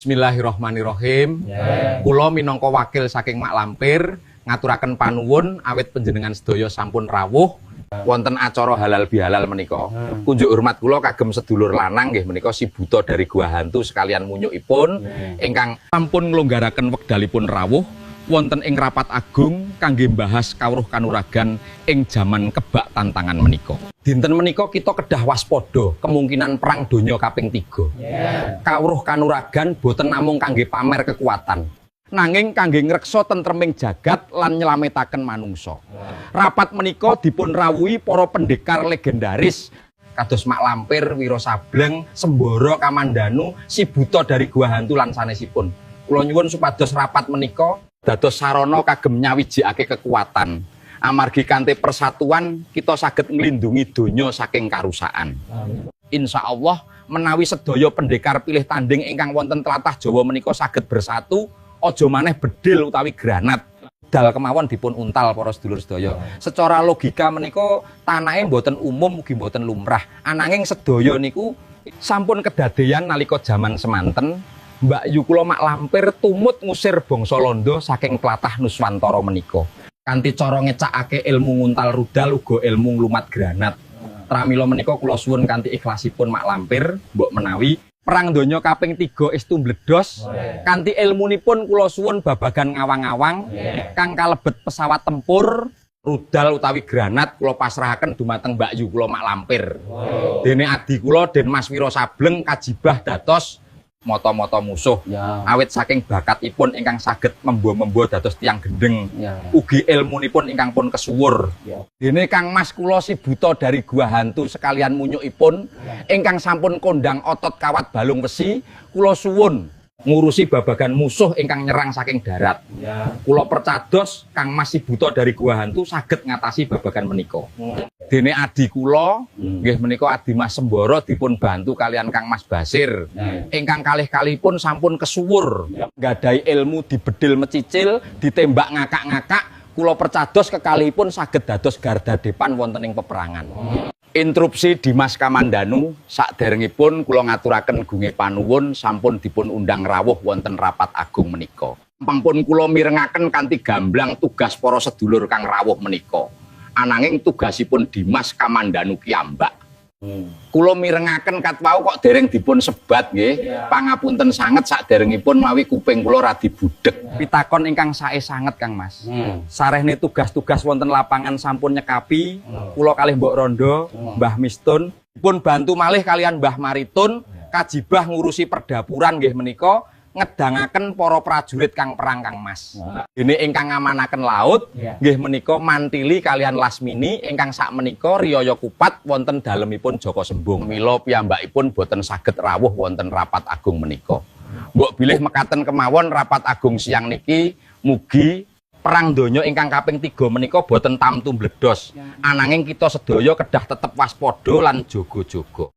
Bismillahirrahmanirrahim. Kula minangka wakil saking Mak Lampir ngaturaken panuwun awit panjenengan sedaya sampun rawuh wonten acara halal bihalal menika. Kunjuk hormat kula kagem sedulur lanang nggih menika si buta dari Gua Hantu sekalian munyukipun ingkang sampun nglonggaraken wekdalipun rawuh wonten ing rapat agung kangge mbahas kawruh kanuragan ing jaman kebak tantangan menika. Dinten menika kita kedah waspada kemungkinan perang donya kaping 3. Kawruh kanuragan boten namung kangge pamer kekuatan, nanging kangge ngreksa tentreming jagat lan nyelametaken manungsa. Rapat menika dipun rawuhi para pendekar legendaris kados Mak Lampir, Wiro Sableng, Sembara Kamandanu, si buta dari Gua Hantu lan sanesipun. Kula nyuwun supados rapat menika dados sarana kagem nyawijikake kekuatan. Amargi kanthi persatuan kita saged nglindungi donya saking karusakan. Insya Allah menawi sedaya pendekar pilih tanding ingkang wonten tlatah Jawa menika saged bersatu, aja maneh bedil utawi granat. Dal kemawon dipun untal para sedulur sedaya. Secara logika menika tanahe mboten umum mugi mboten lumrah. Ananging sedaya niku sampun kedadeyan nalika jaman semanten. Mbak Yu kula Mak Lampir tumut ngusir bangsa Londo saking tlatah Nuswantara menika. Kanthi cara ngecakake ilmu nguntal rudal uga ilmu nglumat granat. Pramila menika kula suwun kanthi ikhlasipun Mak Lampir, mbok menawi perang donya kaping 3 estu mbledos, kanthi ilmunipun kula suwun babagan ngawang-awang kang kalebet pesawat tempur, rudal utawi granat kula pasrahaken dumateng Mbak Yu kula Mak Lampir. Dene adi kula Den Mas Wiro Sableng kajibah dados mata-mata musuh awit saking bakatipun ingkang saged membo-membo dados tiang gendeng ugi ilmunipun ingkang pun kesuwur. Dene Kang Mas kula si buta dari Gua Hantu sekalian munyukipun ingkang sampun kondang otot kawat balung besi kula suwun ngurusi babagan musuh ingkang nyerang saking darat. Kula percados Kang Mas si buta dari Gua Hantu saged ngatasi babagan menika. Dene adi kula nggih menika Adi Mas Sembara dipun bantu kalian Kang Mas Basir ingkang kalih-kalihipun sampun kesuwur nggadahi ilmu dibedil mecicil ditembak ngakak-ngakak. Kula percados kekalihipun saged dados garda depan wonten ing peperangan. Interupsi Dimas Kamandanu saderengipun kula ngaturaken gunge panuwun sampun dipun undang rawuh wonten rapat agung menika. Pampun kula mirengaken kanthi gamblang tugas para sedulur kang rawuh menika. Ananging tugasipun Dimas Kamandanu piyambak. Kula mirengaken katwau kok dereng dipun sebat nggih. Pangapunten sanget saderengipun mawi kuping kula radi budheg. Pitakon ingkang sae sanget Kang Mas. Sarehne tugas-tugas wonten lapangan sampun nyekapi, kula kalih Mbok Rondo, Mbah Mistun dipun bantu malih kalian Mbah Maritun kajibah ngurusi perdapuran nggih menika ngedangaken para prajurit kang perang Kang Mas. Ini ingkang ngamanaken laut nggih menika Mantili kalian Lasmini ingkang sak menika riyaya kupat wonten dalemipun Jaka Sembung. Mila piyambakipun boten saged rawuh wonten rapat agung menika. Mbok bilih mekaten kemawon rapat agung siang niki mugi perang donya ingkang kaping 3 menika boten tamtu mbledos. Ananging kita sedaya kedah tetep waspada lan jaga-jaga.